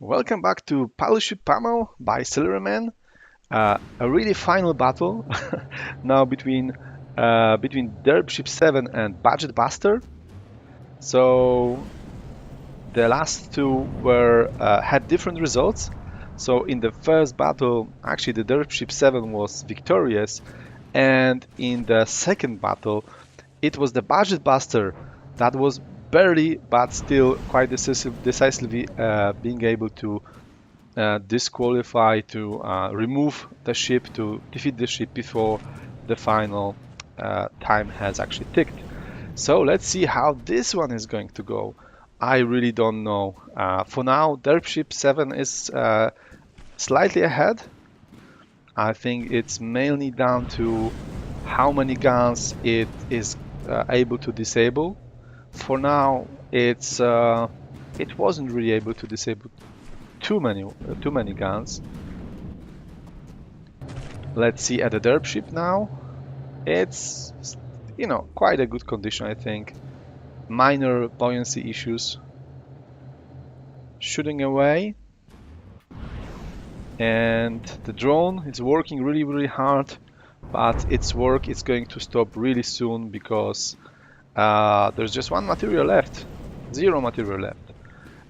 Welcome back to Paddleship Pummel by Celery Man. A really final battle now between Derpship 7 and Budget Buster. So the last two were had different results. So in the first battle, actually the Derpship 7 was victorious, and in the second battle, it was the Budget Buster that was barely, but still quite decisively being able to disqualify, to remove the ship, to defeat the ship before the final time has actually ticked. So let's see how this one is going to go. I really don't know. For now, Derpship 7 is slightly ahead. I think it's mainly down to how many guns it is able to disable. For now, it wasn't really able to disable too many guns. Let's see at the derp ship now. It's quite a good condition, I think. Minor buoyancy issues. Shooting away. And the drone is working really hard, but its work is going to stop really soon because there's just one material left. Zero material left.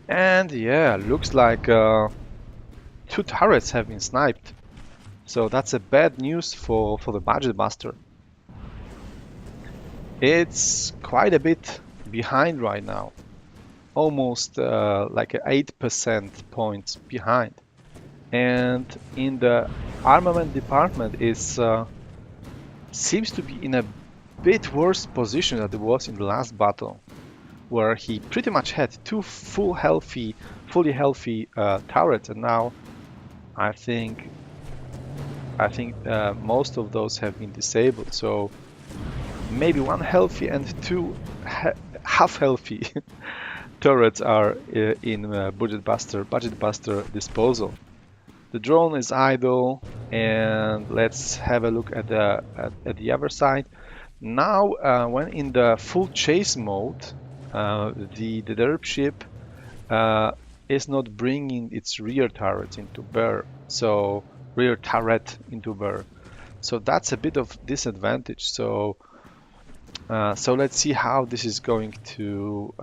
And yeah, looks like two turrets have been sniped. So that's a bad news for the Budget Buster. It's quite a bit behind right now. Almost like 8% points behind. And in the armament department is seems to be in a bit worse position than it was in the last battle, where he pretty much had two fully healthy turrets, and now I think most of those have been disabled. So maybe one healthy and two half healthy turrets are in Budget Buster disposal. The drone is idle, and let's have a look at the other side. Now, when in the full chase mode, the derp ship is not bringing its rear turret into bear, so So that's a bit of disadvantage. So let's see how this is going to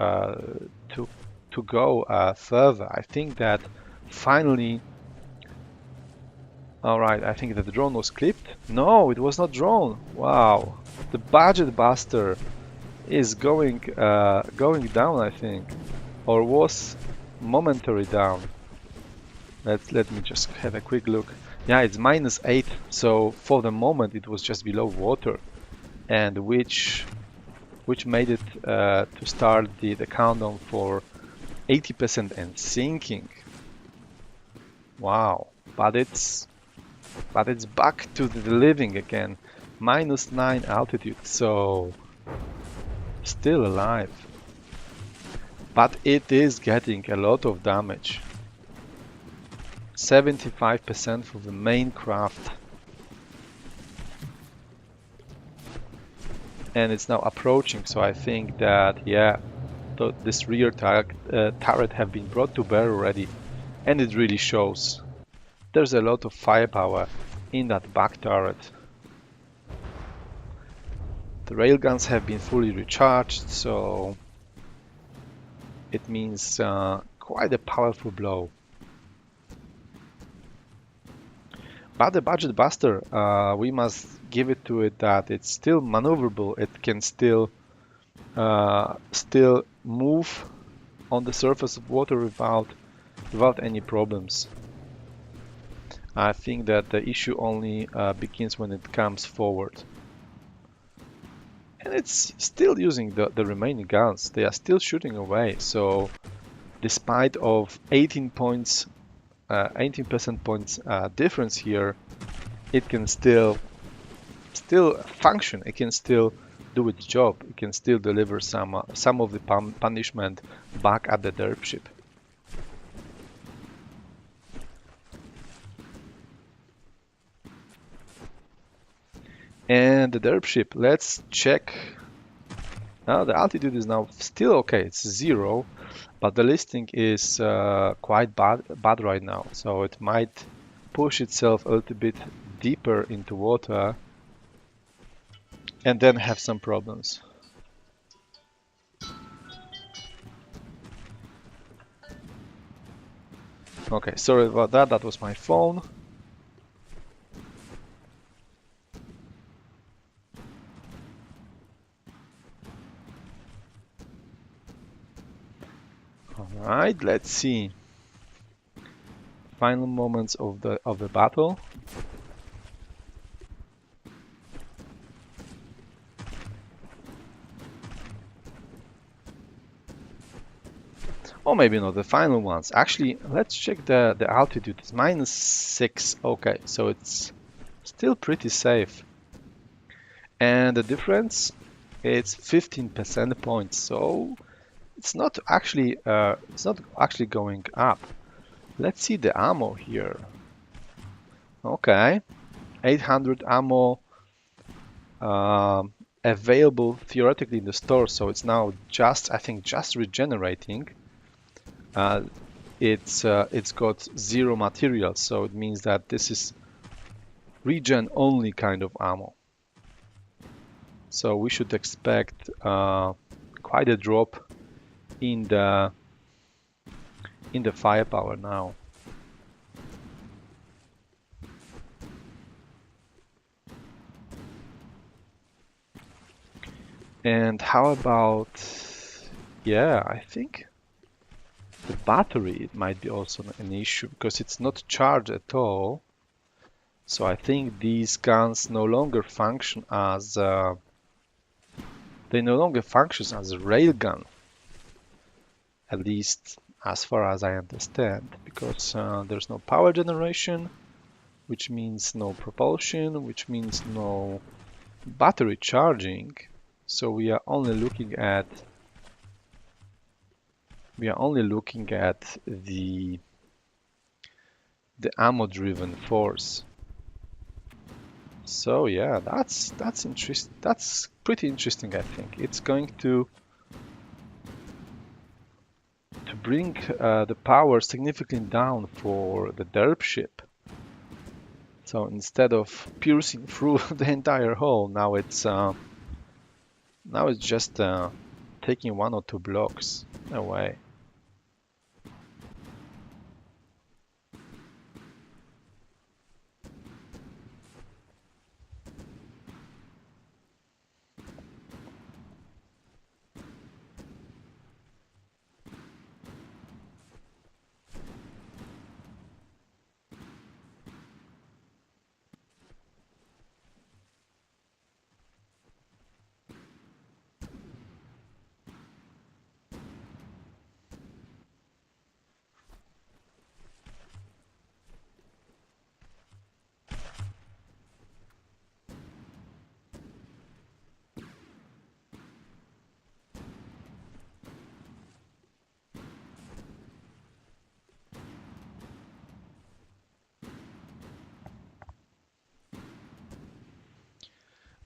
go further. I think that finally. All right, I think that the drone was clipped. No, it was not drone. Wow, the Budget Buster is going down, I think, or was momentary down. Let me just have a quick look. Yeah, it's -8. So for the moment, it was just below water, and which made it to start the countdown for 80% and sinking. Wow, but it's back to the living again. -9 altitude, so still alive. But it is getting a lot of damage. 75% for the main craft. And it's now approaching, so I think that, yeah, this rear turret have been brought to bear already. And it really shows. There's a lot of firepower in that back turret. The railguns have been fully recharged, so it means quite a powerful blow. But the Budget Buster, we must give it to it that it's still maneuverable. It can still move on the surface of water without any problems. I think that the issue only begins when it comes forward. And it's still using the remaining guns. They are still shooting away. So despite of 18 points, 18% points difference here, it can still function. It can still do its job. It can still deliver some of the punishment back at the derp ship. And the derp ship, let's check Now the altitude is now still okay, it's 0, but the listing is quite bad right now, so it might push itself a little bit deeper into water and then have some problems. Okay, sorry about that, that was my phone. Alright, let's see. Final moments of the battle. Or maybe not the final ones. Actually, let's check the altitude. It's -6. Okay, so it's still pretty safe. And the difference, it's 15 percentage points. So it's not actually going up. Let's see the ammo here. Okay, 800 ammo available theoretically in the store. So it's now just, I think, just regenerating. It's got 0 materials, so it means that this is regen only kind of ammo. So we should expect quite a drop in the firepower now. And how about, yeah, I think the battery, it might be also an issue because it's not charged at all. So I think these guns no longer function as they no longer function as a railgun, at least as far as I understand, because there's no power generation, which means no propulsion, which means no battery charging. So we are only looking at the ammo-driven force. So yeah, that's interesting. That's pretty interesting, I think. It's going to bring the power significantly down for the derp ship. So instead of piercing through the entire hull, now it's just taking 1 or 2 blocks away.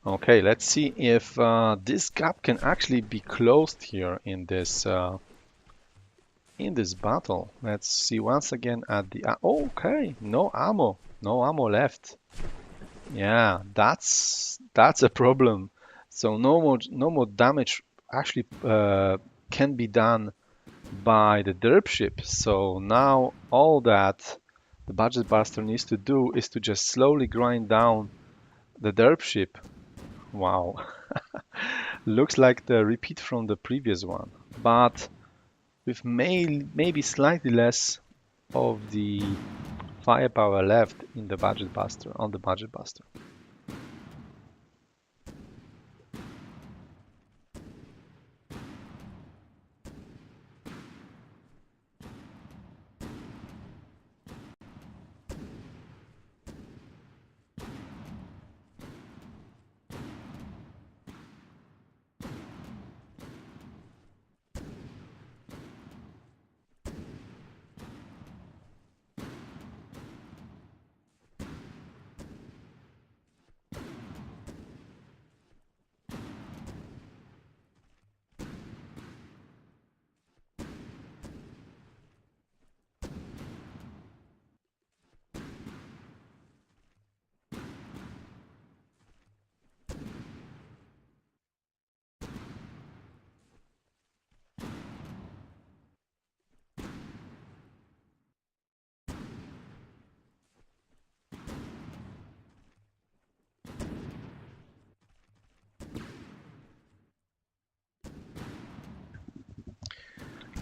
Okay, let's see if this gap can actually be closed here in this battle. Let's see once again at the okay, no ammo left. Yeah, that's a problem. So no more damage actually can be done by the derp ship. So now all that the budget buster needs to do is to just slowly grind down the derp ship. Wow. Looks like the repeat from the previous one, but with maybe slightly less of the firepower left in the budget buster, on the budget buster.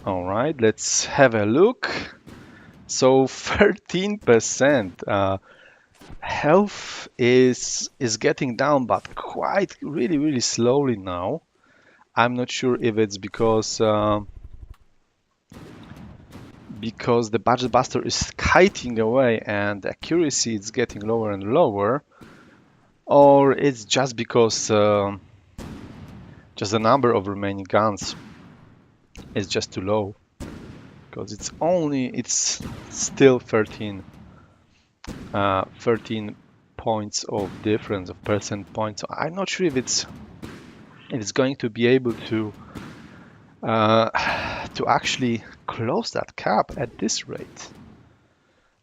All right, let's have a look. So 13%. Health is getting down, but quite really slowly now. I'm not sure if it's because the Budget Buster is kiting away and the accuracy is getting lower and lower, or it's just because just the number of remaining guns is just too low, because it's still 13 points of difference of percent points. So I'm not sure if it's going to be able to actually close that gap at this rate.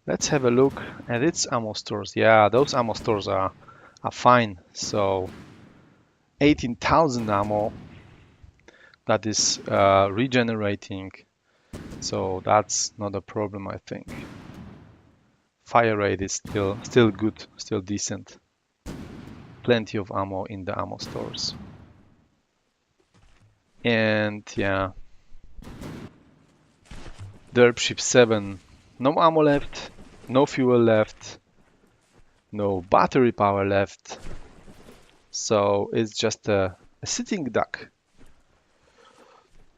Let's have a look at its ammo stores. Yeah, those ammo stores are fine. So 18,000 ammo that is regenerating. So that's not a problem, I think. Fire rate is still good, still decent. Plenty of ammo in the ammo stores. And yeah, Derpship 7, no ammo left, no fuel left, no battery power left. So it's just a sitting duck,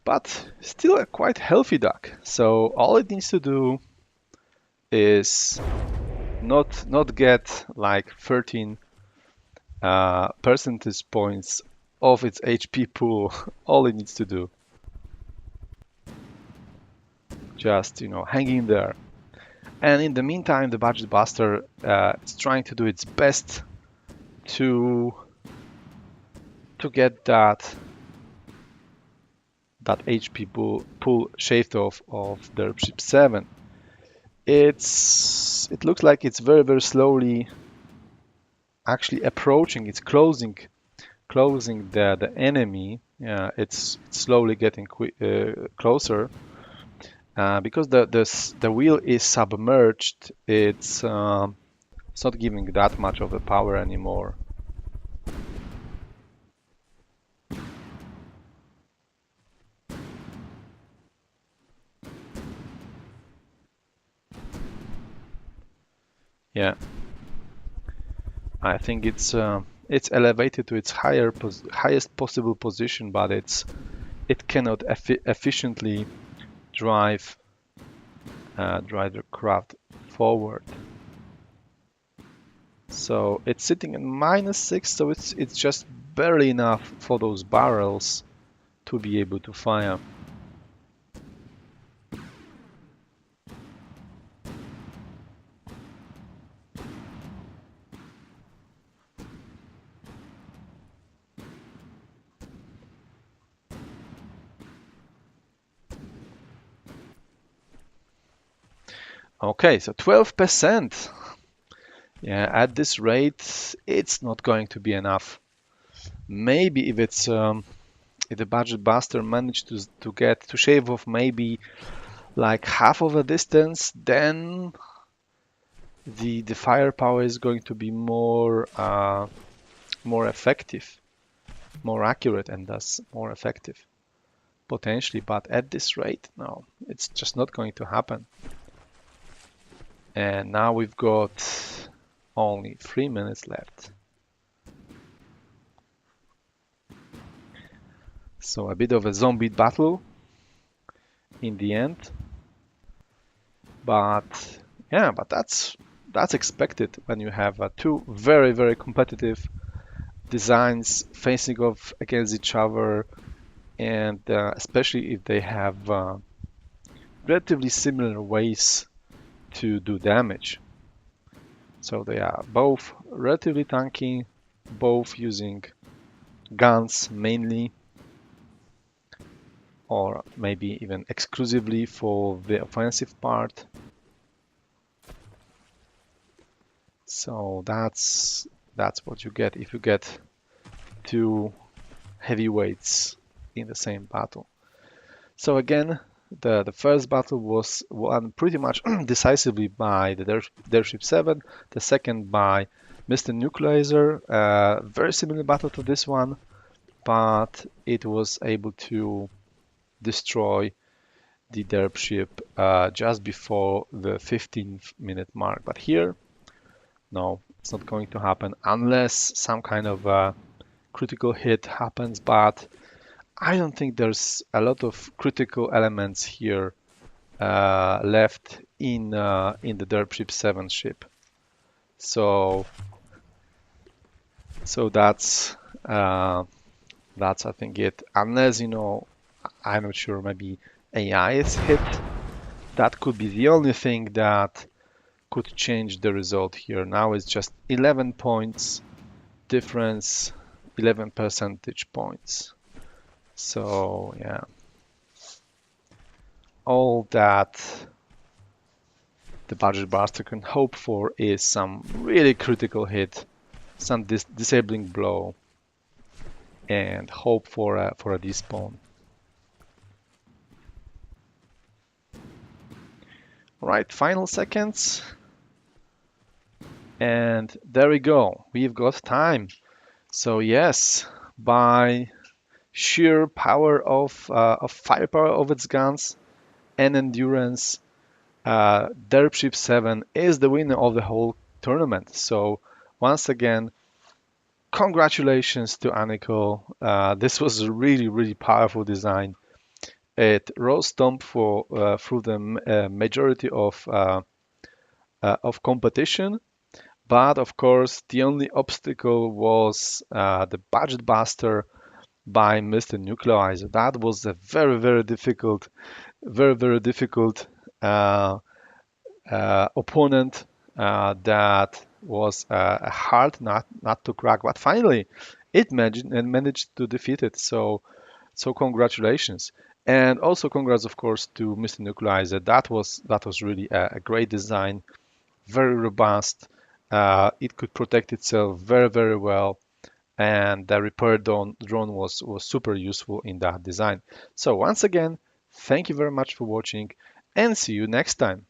but still a quite healthy duck. So all it needs to do is not get like 13 percentage points of its HP pool. All it needs to do, just hanging there. And in the meantime, the Budget Buster is trying to do its best to get that HP pool shaved off of the Derpship 7. It looks like it's very slowly actually approaching. It's closing the enemy. Yeah, it's slowly getting closer. Because the wheel is submerged, it's not giving that much of a power anymore. Yeah, I think it's elevated to its highest possible position, but it cannot efficiently drive the craft forward. So it's sitting at -6, so it's just barely enough for those barrels to be able to fire. Okay, so 12%. Yeah, at this rate, it's not going to be enough. Maybe if the Budget Buster managed to shave off maybe like half of a distance, then the firepower is going to be more effective, more accurate, and thus more effective potentially. But at this rate, no, it's just not going to happen. And now we've got only 3 minutes left. So a bit of a zombie battle in the end. But yeah, but that's expected when you have two very competitive designs facing off against each other, and especially if they have relatively similar ways to do damage. So they are both relatively tanky, both using guns mainly, or maybe even exclusively for the offensive part. So that's what you get if you get two heavyweights in the same battle. So again, the first battle was won pretty much decisively by the Derpship 7, the second by MrNukealizer. Very similar battle to this one, but it was able to destroy the derp ship just before the 15-minute mark. But here, no, it's not going to happen unless some kind of critical hit happens. But I don't think there's a lot of critical elements here left in the derp ship 7 ship. So that's I think it. Unless, I'm not sure, maybe AI is hit. That could be the only thing that could change the result here. Now it's just 11 points difference, 11 percentage points. So yeah, all that the Budget Buster can hope for is some really critical hit, some disabling blow, and hope for a despawn. Right, final seconds. And there we go. We've got time. So yes, by sheer power of firepower of its guns and endurance, Derp Ship 7 is the winner of the whole tournament. So once again, congratulations to Anickle. This was a really, really powerful design. It rose stomp through the majority of competition. But of course, the only obstacle was the budget buster by MrNukealizer. That was a very, very difficult uh, opponent that was a hard nut to crack. But finally, it managed to defeat it. So congratulations. And also congrats, of course, to MrNukealizer. That was really a great design, very robust. It could protect itself very, very well, and the repair drone was super useful in that design. So once again, thank you very much for watching, and see you next time.